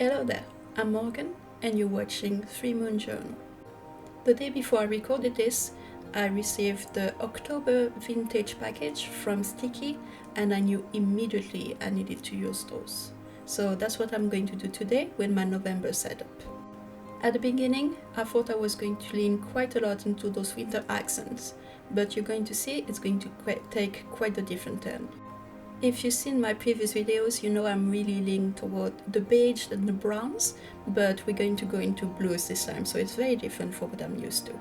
Hello there, I'm Morgan and you're watching 3 Moon Journal. The day before I recorded this, I received the October vintage package from Sticky and I knew immediately I needed to use those. So that's what I'm going to do today with my November setup. At the beginning, I thought I was going to lean quite a lot into those winter accents, but you're going to see it's going to take quite a different turn. If you've seen my previous videos, you know I'm really leaning toward the beige and the browns, but we're going to go into blues this time, so it's very different from what I'm used to.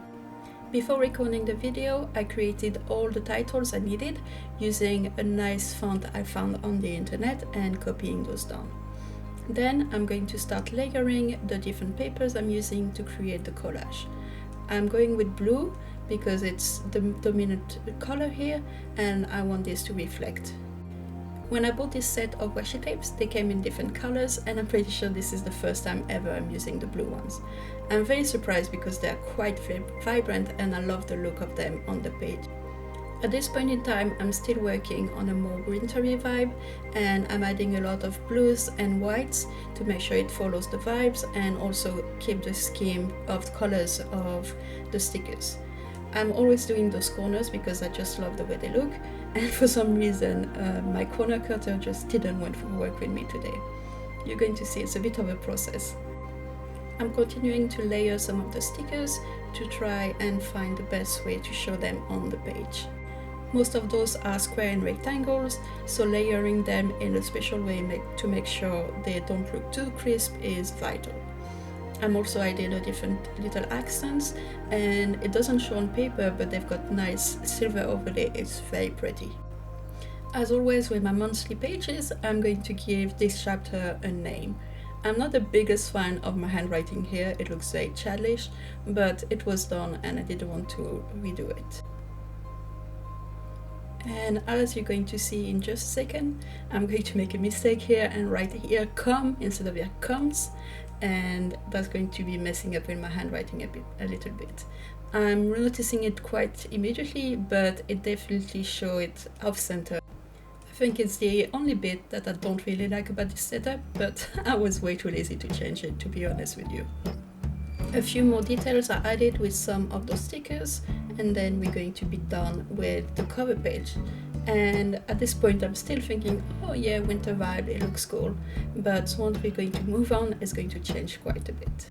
Before recording the video, I created all the titles I needed using a nice font I found on the internet and copying those down. Then I'm going to start layering the different papers I'm using to create the collage. I'm going with blue because it's the dominant color here and I want this to reflect. When I bought this set of washi tapes, they came in different colors and I'm pretty sure this is the first time ever I'm using the blue ones. I'm very surprised because they are quite vibrant and I love the look of them on the page. At this point in time, I'm still working on a more wintry vibe and I'm adding a lot of blues and whites to make sure it follows the vibes and also keep the scheme of colors of the stickers. I'm always doing those corners because I just love the way they look, and for some reason my corner cutter just didn't want to work with me today. You're going to see it's a bit of a process. I'm continuing to layer some of the stickers to try and find the best way to show them on the page. Most of those are square and rectangles, so layering them in a special way to make sure they don't look too crisp is vital. I'm also adding a different little accents and it doesn't show on paper, but they've got nice silver overlay. It's very pretty. As always with my monthly pages, I'm going to give this chapter a name. I'm not the biggest fan of my handwriting here, it looks very childish, but it was done and I didn't want to redo it. And as you're going to see in just a second, I'm going to make a mistake here and write here come instead of here comes, and that's going to be messing up with my handwriting a little bit. I'm noticing it quite immediately, but it definitely shows it off center. I think it's the only bit that I don't really like about this setup, but I was way too lazy to change it, to be honest with you. A few more details are added with some of those stickers, and then we're going to be done with the cover page. And at this point I'm still thinking, oh yeah, winter vibe, it looks cool, but once we're going to move on, it's going to change quite a bit.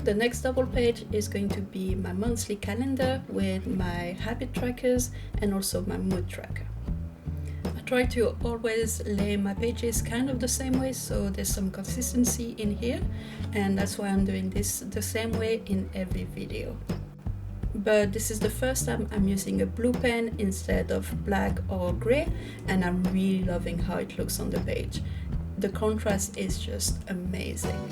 The next double page is going to be my monthly calendar with my habit trackers and also my mood tracker. I try to always lay my pages kind of the same way, so there's some consistency in here, and that's why I'm doing this the same way in every video. But this is the first time I'm using a blue pen instead of black or grey, and I'm really loving how it looks on the page. The contrast is just amazing.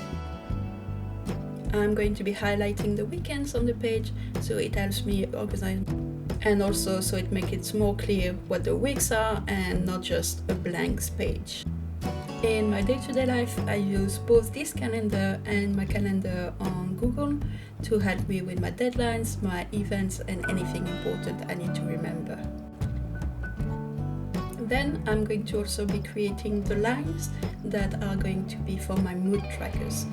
I'm going to be highlighting the weekends on the page so it helps me organize, and also so it makes it more clear what the weeks are and not just a blank page. In my day-to-day life, I use both this calendar and my calendar on Google to help me with my deadlines, my events, and anything important I need to remember. Then I'm going to also be creating the lines that are going to be for my mood trackers.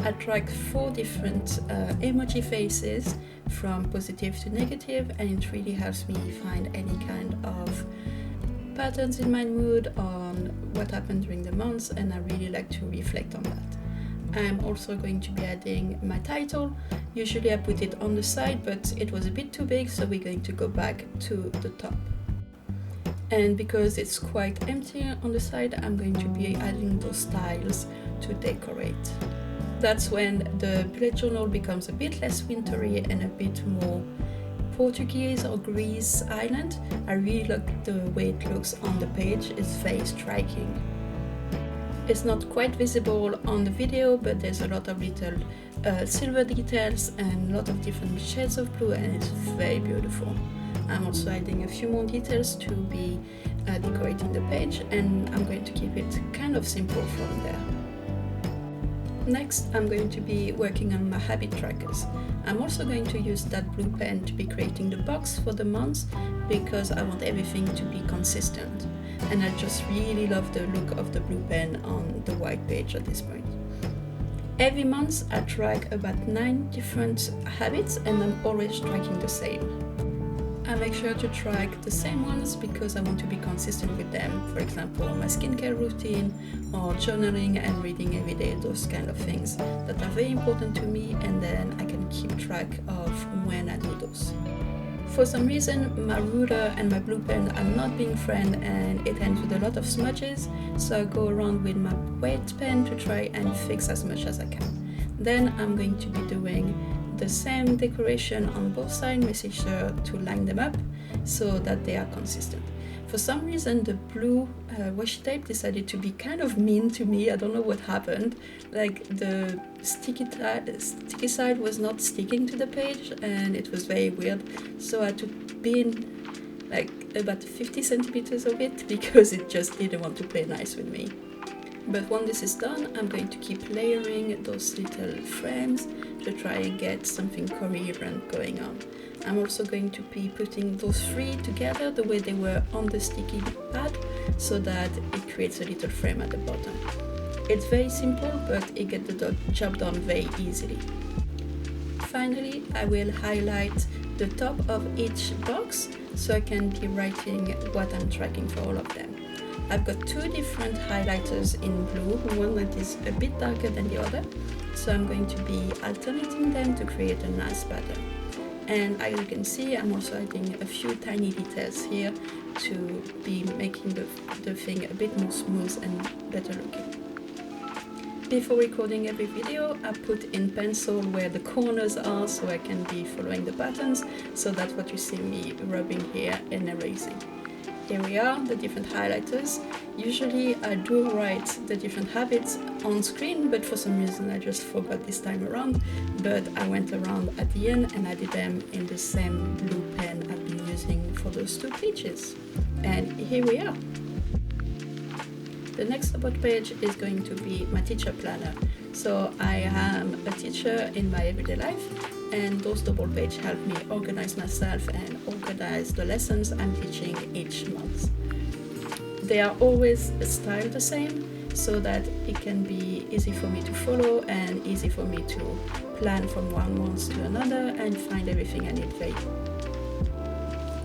I track 4 different emoji faces from positive to negative, and it really helps me find any kind of patterns in my mood on what happened during the months, and I really like to reflect on that. I'm also going to be adding my title. Usually I put it on the side, but it was a bit too big, so we're going to go back to the top. And because it's quite empty on the side, I'm going to be adding those styles to decorate. That's when the bullet journal becomes a bit less wintry and a bit more Portuguese or Greece island. I really like the way it looks on the page, it's very striking. It's not quite visible on the video, but there's a lot of little silver details and a lot of different shades of blue, and it's very beautiful. I'm also adding a few more details to be decorating the page, and I'm going to keep it kind of simple from there. Next, I'm going to be working on my habit trackers. I'm also going to use that blue pen to be creating the box for the months because I want everything to be consistent. And I just really love the look of the blue pen on the white page at this point. Every month I track about 9 different habits, and I'm always tracking the same. I make sure to track the same ones because I want to be consistent with them. For example, my skincare routine or journaling and reading every day, those kind of things that are very important to me, and then I can keep track of when I do those. For some reason, my ruler and my blue pen are not being friends, and it ends with a lot of smudges, so I go around with my weight pen to try and fix as much as I can. Then I'm going to be doing the same decoration on both sides, making sure to line them up so that they are consistent. For some reason, the blue washi tape decided to be kind of mean to me. I don't know what happened. Like the sticky side was not sticking to the page, and it was very weird. So I had to bin like about 50 centimeters of it because it just didn't want to play nice with me. But when this is done, I'm going to keep layering those little frames to try and get something coherent going on. I'm also going to be putting those 3 together the way they were on the sticky pad, so that it creates a little frame at the bottom. It's very simple, but it gets the job done very easily. Finally, I will highlight the top of each box so I can be writing what I'm tracking for all of them. I've got 2 different highlighters in blue, one that is a bit darker than the other, so I'm going to be alternating them to create a nice pattern. And as you can see, I'm also adding a few tiny details here to be making the thing a bit more smooth and better looking. Before recording every video, I put in pencil where the corners are so I can be following the patterns, so that's what you see me rubbing here and erasing. Here we are, the different highlighters. Usually I do write the different habits on screen, but for some reason I just forgot this time around. But I went around at the end and added them in the same blue pen I've been using for those 2 pages. And here we are. The next about page is going to be my teacher planner. So I am a teacher in my everyday life, and those double pages help me organize myself and organize the lessons I'm teaching each month. They are always styled the same so that it can be easy for me to follow and easy for me to plan from one month to another and find everything I need very.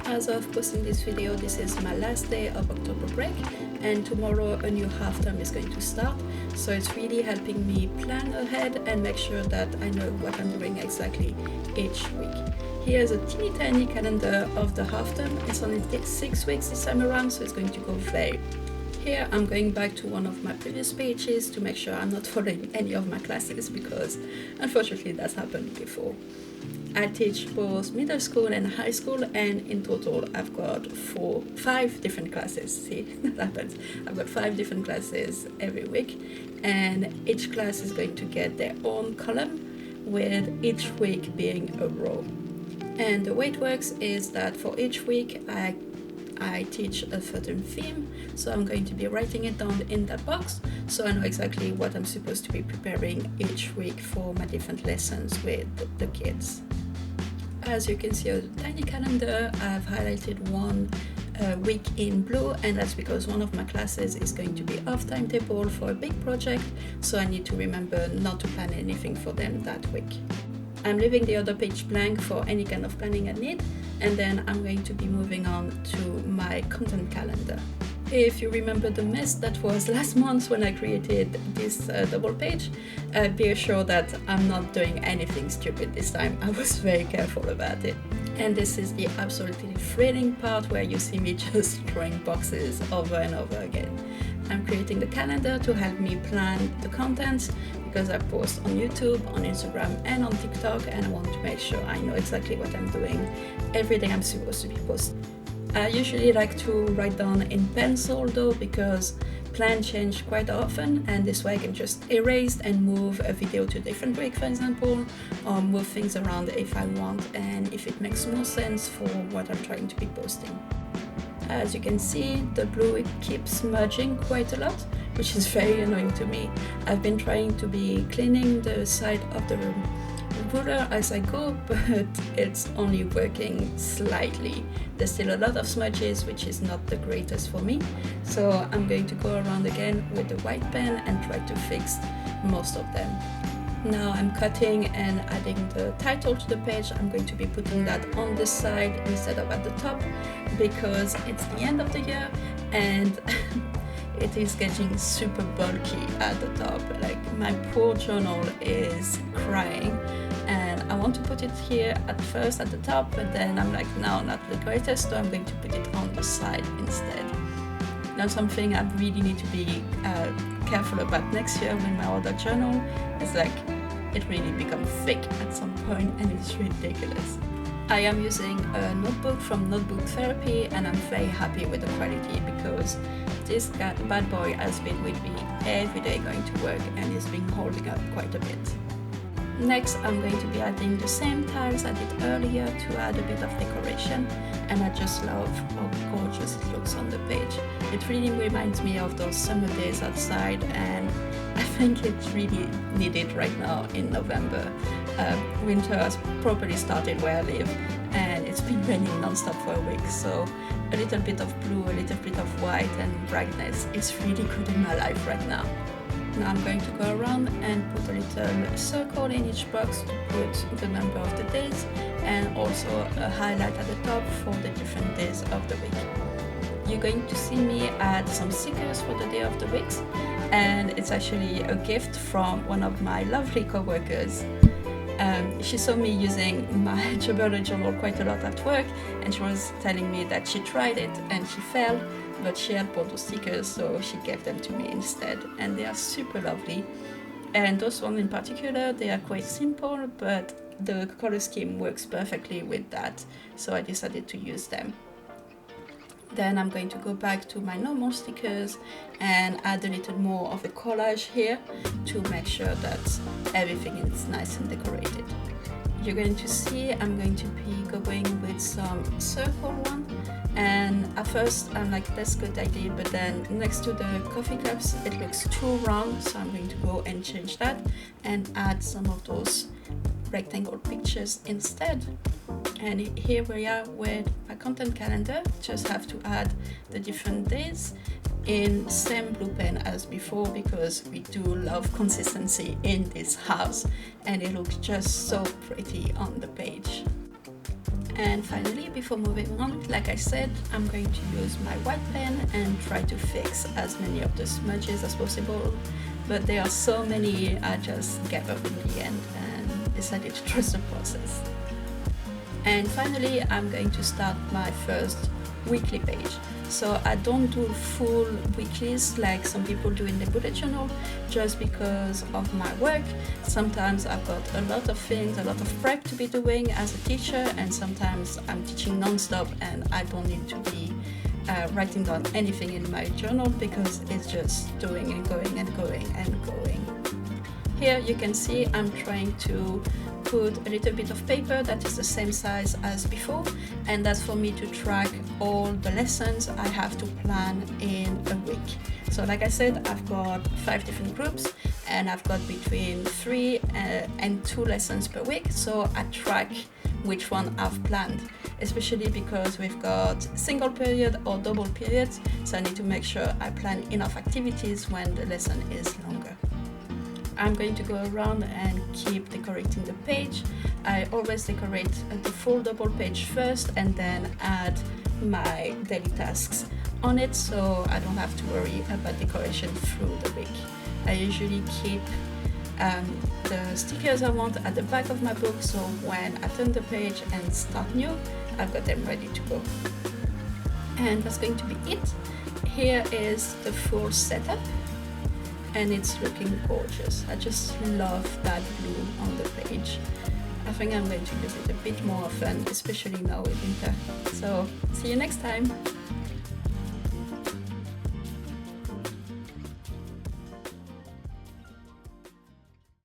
As of posting this video, this is my last day of October break, and tomorrow a new half term is going to start, so it's really helping me plan ahead and make sure that I know what I'm doing exactly each week. Here's a teeny tiny calendar of the half term. It's only 6 weeks this time around, so it's going to go very. Here I'm going back to one of my previous pages to make sure I'm not following any of my classes, because unfortunately that's happened before. I teach both middle school and high school, and in total I've got 5 different classes. See, that happens. I've got 5 different classes every week, and each class is going to get their own column, with each week being a row. And the way it works is that for each week I teach a certain theme, so I'm going to be writing it down in that box so I know exactly what I'm supposed to be preparing each week for my different lessons with the kids. As you can see on the tiny calendar, I've highlighted one week in blue, and that's because one of my classes is going to be off timetable for a big project, so I need to remember not to plan anything for them that week. I'm leaving the other page blank for any kind of planning I need, and then I'm going to be moving on to my content calendar. If you remember the mess that was last month when I created this double page, be assured that I'm not doing anything stupid this time. I was very careful about it. And this is the absolutely thrilling part where you see me just drawing boxes over and over again. I'm creating the calendar to help me plan the content, because I post on YouTube, on Instagram and on TikTok, and I want to make sure I know exactly what I'm doing every day I'm supposed to be posting. I usually like to write down in pencil though, because plans change quite often, and this way I can just erase and move a video to a different week, for example, or move things around if I want and if it makes more sense for what I'm trying to be posting. As you can see, the blue keeps smudging quite a lot, which is very annoying to me. I've been trying to be cleaning the side of the ruler as I go, but it's only working slightly. There's still a lot of smudges, which is not the greatest for me, so I'm going to go around again with the white pen and try to fix most of them. Now I'm cutting and adding the title to the page. I'm going to be putting that on the side instead of at the top because it's the end of the year and it is getting super bulky at the top. Like my poor journal is crying and I want to put it here at first at the top, but then I'm like, no, not the greatest, so I'm going to put it on the side instead. Now something I really need to be careful about next year with my other journal is like it really becomes thick at some point and it's ridiculous. I am using a notebook from Notebook Therapy and I'm very happy with the quality because this bad boy has been with me every day going to work and it's been holding up quite a bit. Next, I'm going to be adding the same tiles I did earlier to add a bit of decoration, and I just love how gorgeous it looks on the page. It really reminds me of those summer days outside, and I think it's really needed right now in November. Winter has properly started where I live and it's been raining non-stop for a week, so a little bit of blue, a little bit of white and brightness is really good in my life right now. Now I'm going to go around and put a little circle in each box to put the number of the days and also a highlight at the top for the different days of the week. You're going to see me add some stickers for the day of the weeks, and it's actually a gift from one of my lovely co-workers. She saw me using my bullet journal quite a lot at work and she was telling me that she tried it and she failed, but she had bought those stickers, so she gave them to me instead, and they are super lovely. And those ones in particular, they are quite simple, but the color scheme works perfectly with that, so I decided to use them. Then I'm going to go back to my normal stickers and add a little more of a collage here to make sure that everything is nice and decorated. You're going to see I'm going to be going with some circle one, and at first I'm like, that's a good idea, but then next to the coffee cups it looks too round, so I'm going to go and change that and add some of those rectangle pictures instead. And here we are with my content calendar. Just have to add the different days in same blue pen as before because we do love consistency in this house and it looks just so pretty on the page. And finally, before moving on, like I said, I'm going to use my white pen and try to fix as many of the smudges as possible, but there are so many I just gave up in the end and decided to trust the process. And finally, I'm going to start my first weekly page. So I don't do full weeklies like some people do in the bullet journal, just because of my work. Sometimes I've got a lot of things, a lot of prep to be doing as a teacher, and sometimes I'm teaching non-stop and I don't need to be writing down anything in my journal because it's just doing and going and going and going. Here you can see I'm trying to put a little bit of paper that is the same size as before, and that's for me to track all the lessons I have to plan in a week. So like I said, I've got 5 different groups and I've got between 3 and 2 lessons per week, so I track which one I've planned, especially because we've got single period or double periods, so I need to make sure I plan enough activities when the lesson is longer. I'm going to go around and keep decorating the page. I always decorate the full double page first and then add my daily tasks on it, so I don't have to worry about decoration through the week. I usually keep the stickers I want at the back of my book, so when I turn the page and start new, I've got them ready to go. And that's going to be it. Here is the full setup, and it's looking gorgeous. I just love that blue on the page. I think I'm going to use it a bit more often, especially now in winter. So see you next time.